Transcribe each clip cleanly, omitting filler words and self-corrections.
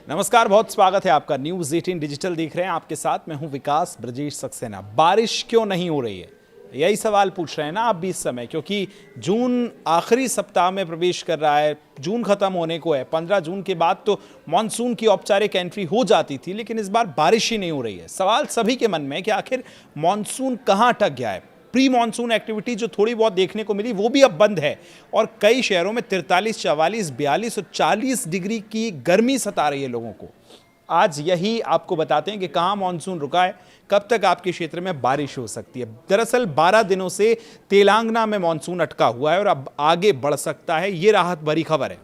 नमस्कार, बहुत स्वागत है आपका। न्यूज़ 18 डिजिटल देख रहे हैं, आपके साथ मैं हूं विकास ब्रजेश सक्सेना। बारिश क्यों नहीं हो रही है, यही सवाल पूछ रहे हैं ना आप भी इस समय, क्योंकि जून आखिरी सप्ताह में प्रवेश कर रहा है, जून खत्म होने को है। 15 जून के बाद तो मानसून की औपचारिक एंट्री हो जाती थी, लेकिन इस बार बारिश ही नहीं हो रही है। सवाल सभी के मन में है कि आखिर मानसून कहाँ अटक गया है। प्री मानसून एक्टिविटी जो थोड़ी बहुत देखने को मिली वो भी अब बंद है और कई शहरों में 43, 44, 42 और 40 डिग्री की गर्मी सता रही है लोगों को। आज यही आपको बताते हैं कि कहां मानसून रुका है, कब तक आपके क्षेत्र में बारिश हो सकती है। दरअसल 12 दिनों से तेलंगाना में मानसून अटका हुआ है और अब आगे बढ़ सकता है, ये राहत भरी खबर है।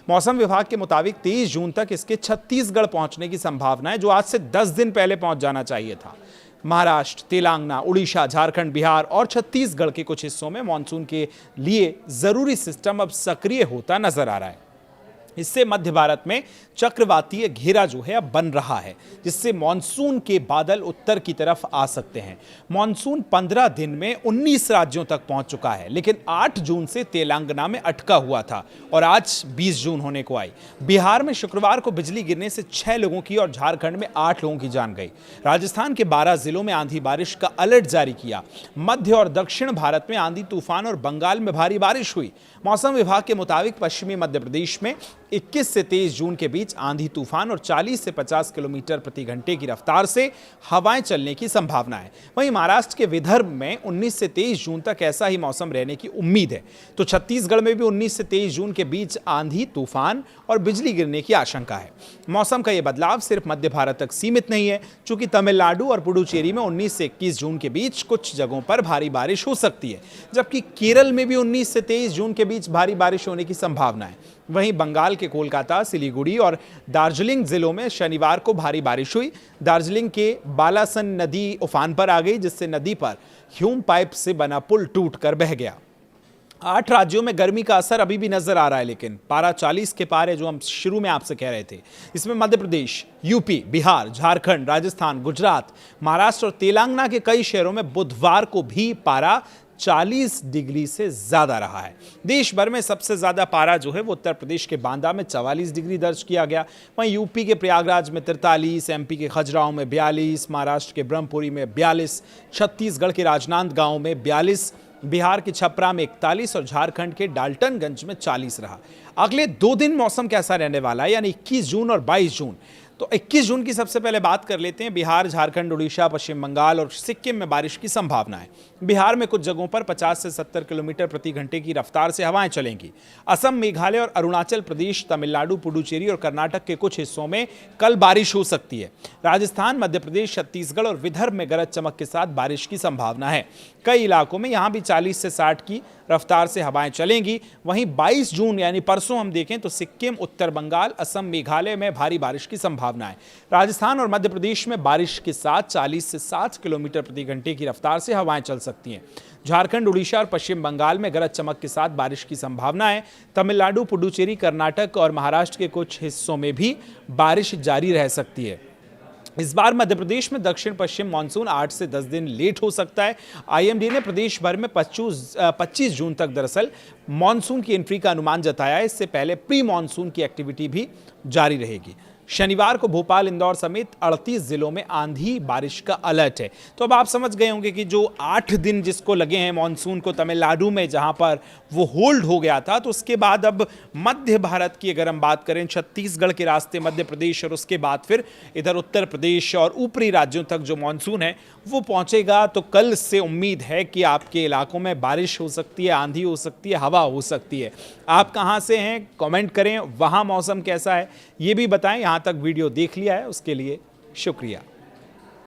मौसम विभाग के मुताबिक 23 जून तक इसके छत्तीसगढ़ पहुंचने की संभावना है, जो आज से 10 दिन पहले पहुंच जाना चाहिए था। महाराष्ट्र, तेलंगाना, उड़ीसा, झारखंड, बिहार और छत्तीसगढ़ के कुछ हिस्सों में मानसून के लिए जरूरी सिस्टम अब सक्रिय होता नजर आ रहा है। इससे मध्य भारत में चक्रवातीय घेरा जो है अब बन रहा है, जिससे मानसून के बादल उत्तर की तरफ आ सकते हैं। मानसून 15 दिन में 19 राज्यों तक पहुंच चुका है, लेकिन 8 जून से तेलंगाना में अटका हुआ था और आज 20 जून होने को आई। बिहार में शुक्रवार को बिजली गिरने से 6 लोगों की और झारखंड में 8 लोगों की जान गई। राजस्थान के 12 जिलों में आंधी बारिश का अलर्ट जारी किया। मध्य और दक्षिण भारत में आंधी तूफान और बंगाल में भारी बारिश हुई। मौसम विभाग के मुताबिक पश्चिमी मध्य प्रदेश में 21 से 23 जून के बीच आंधी तूफान और 40 से 50 किलोमीटर प्रति घंटे की रफ्तार से हवाएं चलने की संभावना है। वहीं महाराष्ट्र के विदर्भ में 19 से 23 जून तक ऐसा ही मौसम रहने की उम्मीद है। तो छत्तीसगढ़ में भी 19 से 23 जून के बीच आंधी तूफान और बिजली गिरने की आशंका है। मौसम का यह बदलाव सिर्फ मध्य भारत तक सीमित नहीं है, चूंकि तमिलनाडु और पुडुचेरी में 19 से 21 जून के बीच कुछ जगहों पर भारी बारिश हो सकती है, जबकि केरल में भी 19 से 23 जून के बीच भारी बारिश होने की संभावना है। वहीं बंगाल के कोलकाता, सिलीगुड़ी और दार्जिलिंग जिलों में शनिवार को भारी बारिश हुई। दार्जिलिंग के बालासन नदी उफान पर आ गई, जिससे नदी पर ह्यूम पाइप से बना पुल टूटकर बह गया। 8 राज्यों में गर्मी का असर अभी भी नजर आ रहा है, लेकिन पारा 40 के पार है, जो हम शुरू में आपसे कह रहे थे। इसमें मध्य प्रदेश, यूपी, बिहार, झारखंड, राजस्थान, गुजरात, महाराष्ट्र और तेलंगाना के कई शहरों में बुधवार को भी पारा 40 डिग्री से ज्यादा रहा है। देश भर में सबसे ज्यादा पारा जो है वो उत्तर प्रदेश के बांदा में 44 डिग्री दर्ज किया गया। वहीं यूपी के प्रयागराज में 43, एमपी के खजुराहो में 42, महाराष्ट्र के ब्रह्मपुरी में 42, छत्तीसगढ़ के राजनांदगांव में 42, बिहार के छपरा में 41 और झारखंड के डाल्टनगंज में 40 रहा। अगले 2 दिन मौसम कैसा रहने वाला है, यानी 21 जून और 22 जून। तो 21 जून की सबसे पहले बात कर लेते हैं। बिहार, झारखंड, उड़ीसा, पश्चिम बंगाल और सिक्किम में बारिश की संभावना है। बिहार में कुछ जगहों पर 50 से 70 किलोमीटर प्रति घंटे की रफ्तार से हवाएं चलेंगी। असम, मेघालय और अरुणाचल प्रदेश, तमिलनाडु, पुडुचेरी और कर्नाटक के कुछ हिस्सों में कल बारिश हो सकती है। राजस्थान, मध्य प्रदेश, छत्तीसगढ़ और विदर्भ में गरज चमक के साथ बारिश की संभावना है। कई इलाकों में यहां भी 40 से 60 की रफ्तार से हवाएं चलेंगी। वहीं 22 जून यानी परसों हम देखें तो सिक्किम, उत्तर बंगाल, असम, मेघालय में भारी बारिश की संभावना है। राजस्थान और मध्य प्रदेश में बारिश के साथ 40 से 60 किलोमीटर प्रति घंटे की रफ्तार से हवाएं चल सकती हैं। झारखंड, उड़ीसा और पश्चिम बंगाल में गरज चमक के साथ बारिश की संभावना है। तमिलनाडु, पुडुचेरी, कर्नाटक और महाराष्ट्र के कुछ हिस्सों में भी बारिश जारी रह सकती है। इस बार मध्य प्रदेश में दक्षिण पश्चिम मानसून 8 से 10 दिन लेट हो सकता है। आईएमडी ने प्रदेश भर में 25 जून तक दरअसल मानसून की एंट्री का अनुमान जताया है। इससे पहले प्री मानसून की एक्टिविटी भी जारी रहेगी। शनिवार को भोपाल, इंदौर समेत 38 जिलों में आंधी बारिश का अलर्ट है। तो अब आप समझ गए होंगे कि जो 8 दिन जिसको लगे हैं मानसून को तमिलनाडु में, जहां पर वो होल्ड हो गया था, तो उसके बाद अब मध्य भारत की अगर हम बात करें, छत्तीसगढ़ के रास्ते मध्य प्रदेश और उसके बाद फिर इधर उत्तर प्रदेश और ऊपरी राज्यों तक जो मानसून है वो पहुंचेगा। तो कल से उम्मीद है कि आपके इलाकों में बारिश हो सकती है, आंधी हो सकती है, हवा हो सकती है। आप कहां से हैं कमेंट करें, वहां मौसम कैसा है ये भी बताएं। यहां तक वीडियो देख लिया है उसके लिए शुक्रिया।